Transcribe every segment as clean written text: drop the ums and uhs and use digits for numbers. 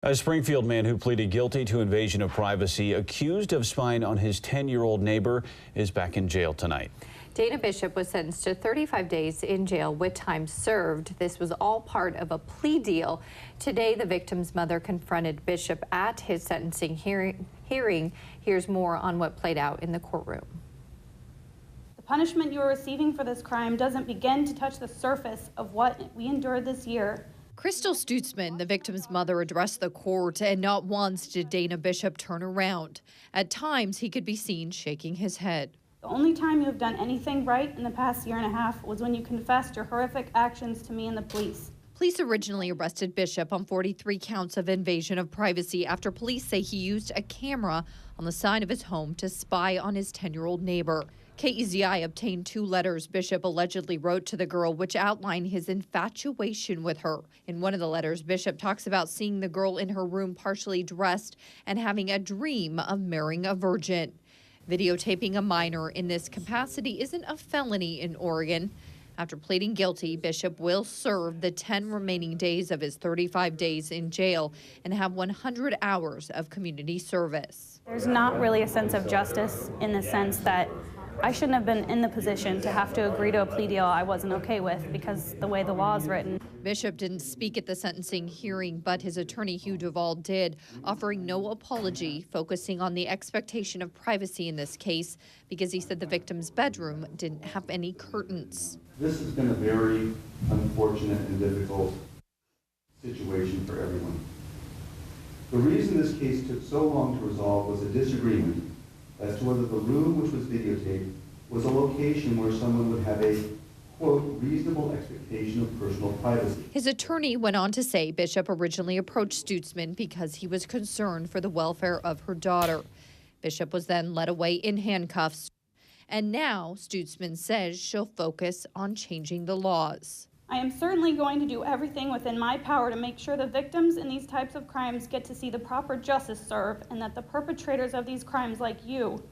A Springfield man who pleaded guilty to invasion of privacy, accused of spying on his 10-year-old neighbor, is back in jail tonight. Dana Bishop was sentenced to 35 days in jail with time served. This was all part of a plea deal. Today, the victim's mother confronted Bishop at his sentencing hearing. Here's more on what played out in the courtroom. The punishment you are receiving for this crime doesn't begin to touch the surface of what we endured this year. Crystal Stutzman, the victim's mother, addressed the court, and not once did Dana Bishop turn around. At times, he could be seen shaking his head. The only time you have done anything right in the past year and a half was when you confessed your horrific actions to me and the police. Police originally arrested Bishop on 43 counts of invasion of privacy after police say he used a camera on the side of his home to spy on his 10-year-old neighbor. KEZI obtained 2 letters Bishop allegedly wrote to the girl, which outline his infatuation with her. In one of the letters, Bishop talks about seeing the girl in her room partially dressed and having a dream of marrying a virgin. Videotaping a minor in this capacity isn't a felony in Oregon. After pleading guilty, Bishop will serve the 10 remaining days of his 35 days in jail and have 100 hours of community service. There's not really a sense of justice in the sense that I shouldn't have been in the position to have to agree to a plea deal I wasn't okay with because the way the law is written. Bishop didn't speak at the sentencing hearing, but his attorney Hugh Duvall did, offering no apology, focusing on the expectation of privacy in this case because he said the victim's bedroom didn't have any curtains. This has been a very unfortunate and difficult situation for everyone. The reason this case took so long to resolve was a disagreement as to whether the room which was videotaped was a location where someone would have a, quote, reasonable expectation of personal privacy. His attorney went on to say Bishop originally approached Stutzman because he was concerned for the welfare of her daughter. Bishop was then led away in handcuffs. And now Stutzman says she'll focus on changing the laws. I am certainly going to do everything within my power to make sure the victims in these types of crimes get to see the proper justice served and that the perpetrators of these crimes, like you,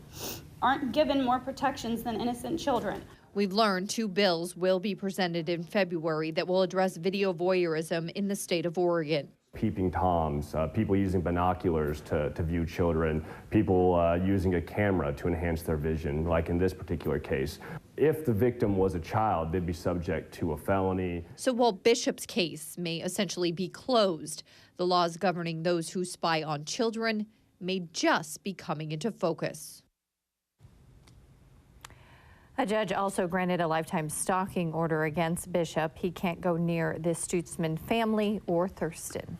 aren't given more protections than innocent children. We've learned 2 bills will be presented in February that will address video voyeurism in the state of Oregon. Peeping Toms, people using binoculars to view children, people using a camera to enhance their vision, like in this particular case. If the victim was a child, they'd be subject to a felony. So while Bishop's case may essentially be closed, the laws governing those who spy on children may just be coming into focus. A judge also granted a lifetime stalking order against Bishop. He can't go near the Stutzman family or Thurston.